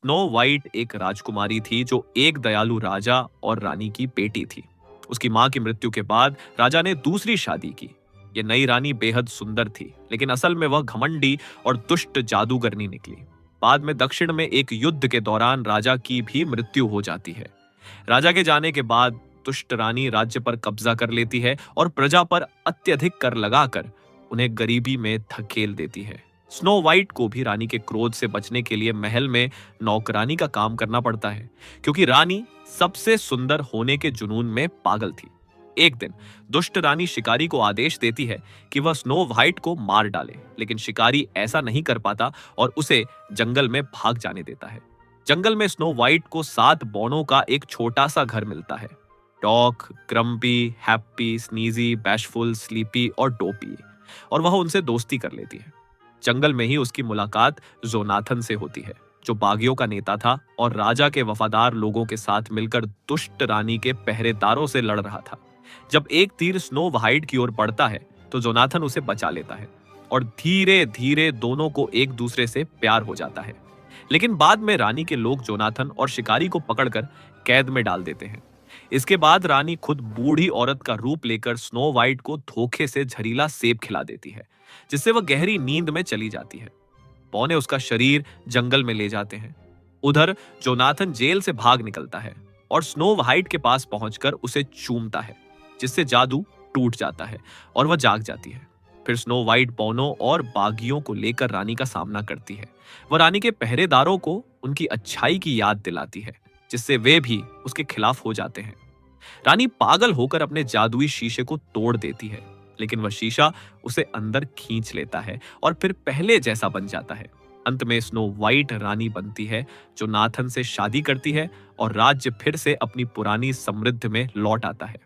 Snow white एक राजकुमारी थी जो एक दयालु राजा और रानी की बेटी थी। उसकी मां की मृत्यु के बाद राजा ने दूसरी शादी की। ये नई रानी बेहद सुंदर थी, लेकिन असल में वह घमंडी और दुष्ट जादूगरनी निकली। बाद में दक्षिण में एक युद्ध के दौरान राजा की भी मृत्यु हो जाती है। राजा के जाने के बाद दुष्ट रानी राज्य पर कब्जा कर लेती है और प्रजा पर अत्यधिक कर लगाकर उन्हें गरीबी में धकेल देती है। स्नो वाइट को भी रानी के क्रोध से बचने के लिए महल में नौकरानी का काम करना पड़ता है, क्योंकि रानी सबसे सुंदर होने के जुनून में पागल थी। एक दिन दुष्ट रानी शिकारी को आदेश देती है कि वह स्नो वाइट को मार डाले, लेकिन शिकारी ऐसा नहीं कर पाता और उसे जंगल में भाग जाने देता है। जंगल में स्नो वाइट को 7 बौनों का एक छोटा सा घर मिलता है। टॉक, क्रम्पी, हैप्पी, स्नीजी, बैशफुल, स्लीपी और डोपी, और वह उनसे दोस्ती कर लेती है। जंगल में ही उसकी मुलाकात जोनाथन से होती है, जो बागियों का नेता था और राजा के वफादार लोगों के साथ मिलकर दुष्ट रानी के पहरेदारों से लड़ रहा था। जब एक तीर स्नो वाइट की ओर पड़ता है तो जोनाथन उसे बचा लेता है और धीरे धीरे दोनों को एक दूसरे से प्यार हो जाता है। लेकिन बाद में रानी के लोग जोनाथन और शिकारी को पकड़कर कैद में डाल देते हैं। इसके बाद रानी खुद बूढ़ी औरत का रूप लेकर स्नो वाइट को धोखे से जहरीला सेब खिला देती है, जिससे वह गहरी नींद में चली जाती है। पौने उसका शरीर जंगल में ले जाते हैं। उधर जोनाथन जेल से भाग निकलता है और स्नो वाइट के पास पहुंचकर उसे चूमता है, जिससे जादू टूट जाता है और वह जाग जाती है। फिर स्नो वाइट पौनों और बागियों को लेकर रानी का सामना करती है। वह रानी के पहरेदारों को उनकी अच्छाई की याद दिलाती है, जिससे वे भी उसके खिलाफ हो जाते हैं। रानी पागल होकर अपने जादुई शीशे को तोड़ देती है, लेकिन वह शीशा उसे अंदर खींच लेता है और फिर पहले जैसा बन जाता है। अंत में स्नो वाइट रानी बनती है, जो नाथन से शादी करती है और राज्य फिर से अपनी पुरानी समृद्धि में लौट आता है।